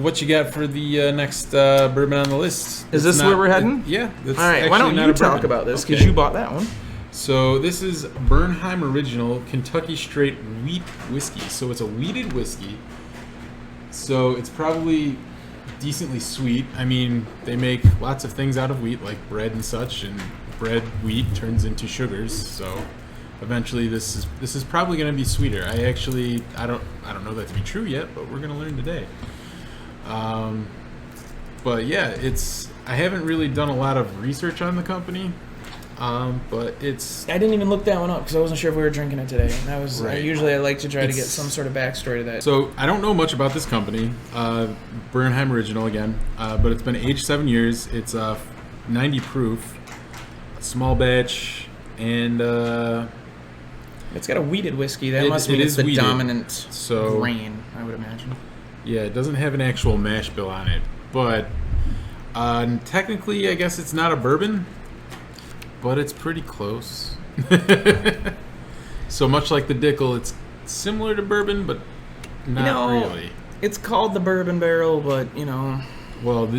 what you got for the next bourbon on the list? Is this where we're heading? Yeah. All right, why don't you talk about this, because you bought that one. So this is Bernheim Original Kentucky Straight Wheat Whiskey. So it's a wheated whiskey. So it's probably decently sweet. I mean, they make lots of things out of wheat, like bread and such, and bread, wheat turns into sugars. So eventually this is probably going to be sweeter. I don't know that to be true yet, but we're going to learn today. But yeah, I haven't really done a lot of research on the company. But I didn't even look that one up because I wasn't sure if we were drinking it today. And that was right. Usually I like to try to get some sort of backstory to that. So I don't know much about this company, Bernheim Original again, but it's been aged 7 years. It's 90 proof, small batch, and it's got a wheated whiskey. That must mean it's the wheated, dominant grain, I would imagine. Yeah, it doesn't have an actual mash bill on it, but technically I guess it's not a bourbon. But it's pretty close. So much like the Dickel, it's similar to bourbon, but not really. It's called the bourbon barrel, but, Well,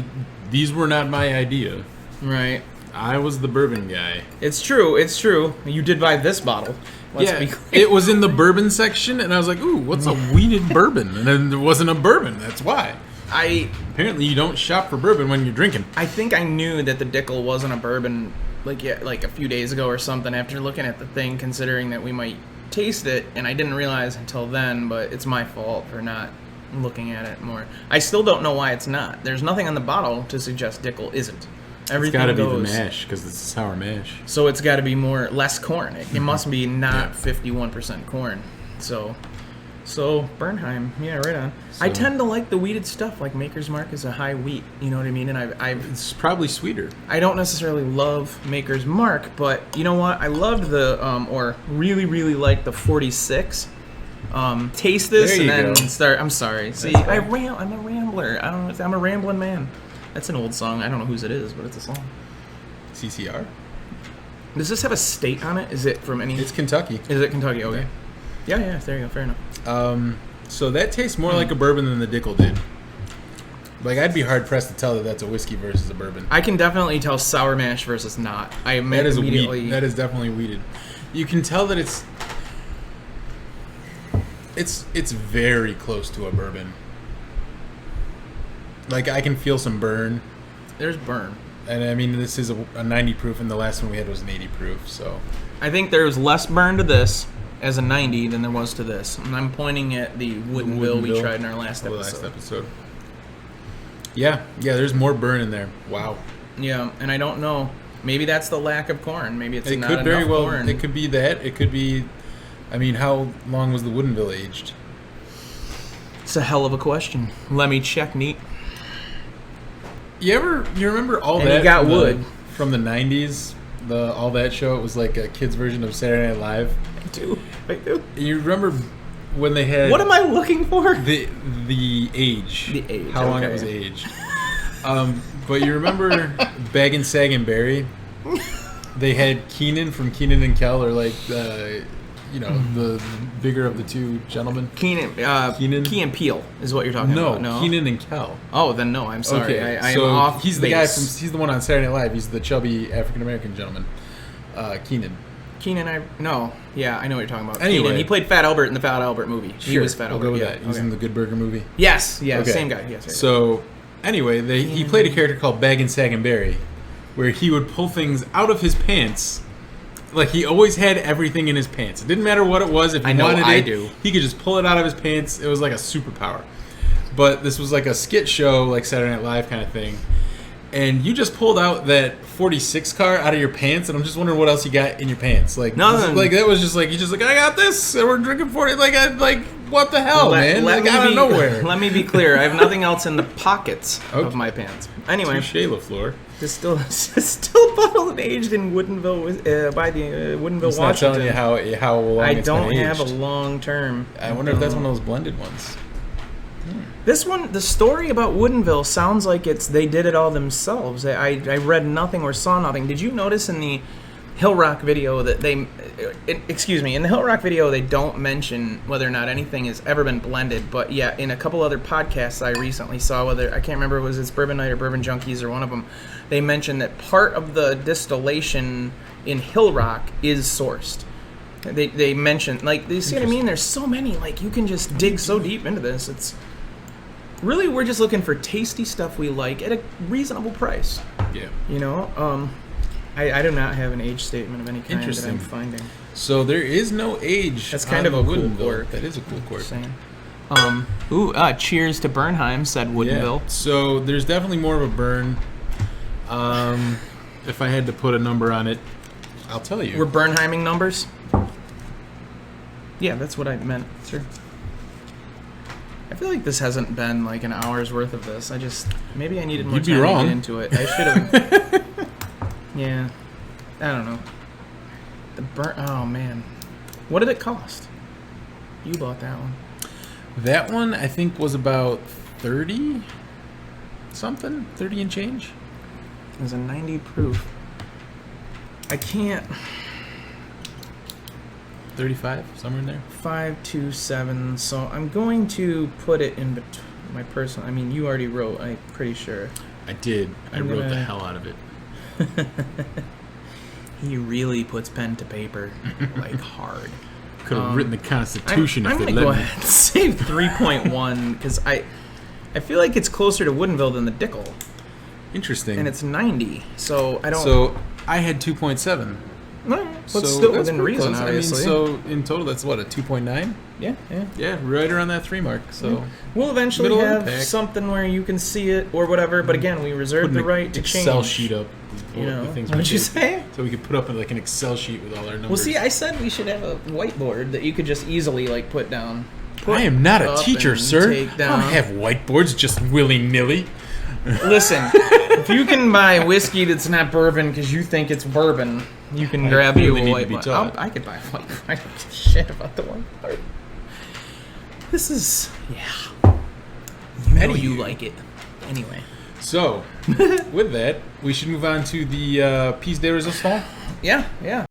these were not my idea. Right. I was the bourbon guy. It's true. You did buy this bottle. Let's be clear. It was in the bourbon section, and I was like, ooh, what's a wheated bourbon? And then there wasn't a bourbon. That's why. Apparently you don't shop for bourbon when you're drinking. I think I knew that the Dickel wasn't a bourbon like a few days ago or something after looking at the thing, considering that we might taste it, and I didn't realize until then, but it's my fault for not looking at it more. I still don't know why it's not. There's nothing on the bottle to suggest Dickel isn't. Everything it's got to be the mash, because it's a sour mash. So it's got to be less corn. It must be not 51% corn. So Bernheim, yeah, right on. So, I tend to like the wheated stuff. Like Maker's Mark is a high wheat, you know what I mean? And it's probably sweeter. I don't necessarily love Maker's Mark, but you know what? I loved or really, really like the 46. Taste this and then start. I'm sorry. See, I'm a rambler. I don't know. I'm a rambling man. That's an old song. I don't know whose it is, but it's a song. CCR. Does this have a state on it? Is it from any? It's Kentucky. Is it Kentucky? Okay. Yeah. There you go. Fair enough. So that tastes more like a bourbon than the Dickel did. Like, I'd be hard pressed to tell that that's a whiskey versus a bourbon. I can definitely tell sour mash versus not. That is definitely wheated. You can tell that it's very close to a bourbon. Like, I can feel some burn. There's burn. And I mean, this is a 90 proof, and the last one we had was an 80 proof. So I think there's less burn to this as a 90 than there was to this. And I'm pointing at the Wooden Bill we tried in our last episode. Yeah, there's more burn in there. Wow. Yeah, and I don't know. Maybe that's the lack of corn. Maybe it's not enough corn. It could be that. It could be. I mean, how long was the Woodenville aged? It's a hell of a question. Let me check, neat. You remember all that? And you got wood from the 90s. All that show. It was like a kid's version of Saturday Night Live. I do. You remember when they had? What am I looking for? The age. The age. How long it was aged. But you remember Baggin', Saggin', Barry? They had Keenan from Keenan and Kel, or like the bigger of the two gentlemen. Key and Peele is what you're talking about. No, Keenan and Kel. Oh, then no. I'm sorry. Okay, I am off. He's the guy from. He's the one on Saturday Night Live. He's the chubby African American gentleman. Keenan. Yeah, I know what you're talking about. Anyway, Keenan, he played Fat Albert in the Fat Albert movie. Sure, he was Fat Albert. Go with that. He was in the Good Burger movie. Yes, same guy. Yes. Right. So, anyway, he played a character called Baggin', Saggin', Barry, where he would pull things out of his pants. Like, he always had everything in his pants. It didn't matter what it was. If he wanted it, he could just pull it out of his pants. It was like a superpower. But this was like a skit show, like Saturday Night Live kind of thing. And you just pulled out that 46 car out of your pants, and I'm just wondering what else you got in your pants. Like, nothing. Like, that was just like, he's just like, I got this, and we're drinking 40. Like, what the hell, man? Like, out of nowhere. Let me be clear. I have nothing else in the pockets of my pants. Anyway. Touché, LaFleur. It's still bottled and aged in Woodenville by the Woodenville, it's Washington. Not telling you how long it's been aged. I don't have a long term. I wonder if that's one of those blended ones. This one, the story about Woodenville sounds like they did it all themselves. I read nothing or saw nothing. Did you notice in the Hill Rock video that in the Hill Rock video they don't mention whether or not anything has ever been blended, but yeah, in a couple other podcasts I recently saw, whether I can't remember was it's Bourbon Night or Bourbon Junkies or one of them, they mentioned that part of the distillation in Hill Rock is sourced. They mentioned, like, you see what I mean? There's so many, like, you can just dig so deep into this. It's really, we're just looking for tasty stuff we like at a reasonable price. Yeah. You know, I do not have an age statement of any kind that I'm finding. So there is no age. That's kind of a cool quirk. That is a cool quirk. Cheers to Bernheim, said Woodinville. Yeah. So there's definitely more of a burn. If I had to put a number on it, I'll tell you. We're Bernheiming numbers? Yeah, that's what I meant. Sure. I feel like this hasn't been like an hour's worth of this. Maybe I needed more time to get into it. I should have. Yeah. I don't know. Oh, man. What did it cost? You bought that one. That one, I think, was about 30 something, 30 and change. It was a 90 proof. I can't. 35, somewhere in there. 527. So I'm going to put it in my personal. I mean, you already wrote. I'm pretty sure. I did. I wrote the hell out of it. He really puts pen to paper, like hard. Could have written the Constitution if I'm they'd gonna go let me. ahead and save 3.1 because I feel like it's closer to Woodinville than the Dickel. Interesting. And it's 90, so I don't. So I had 2.7. No, but still within reason, close. obviously. I mean, so in total, that's what, a 2.9? Yeah. Yeah, right around that 3 mark. So we'll eventually have something where you can see it or whatever. But again, we reserve the right to change. Excel sheet up. You know, the things what'd you say? So we could put up like an Excel sheet with all our numbers. Well, see, I said we should have a whiteboard that you could just easily like put down. I am not a teacher, sir. I don't have whiteboards just willy-nilly. Listen, if you can buy whiskey that's not bourbon because you think it's bourbon, you can grab you a whiteboard. I could buy a whiteboard. I don't give a shit about the whiteboard. This is, you like it. Anyway. So, with that, we should move on to the piece de resistance. Yeah.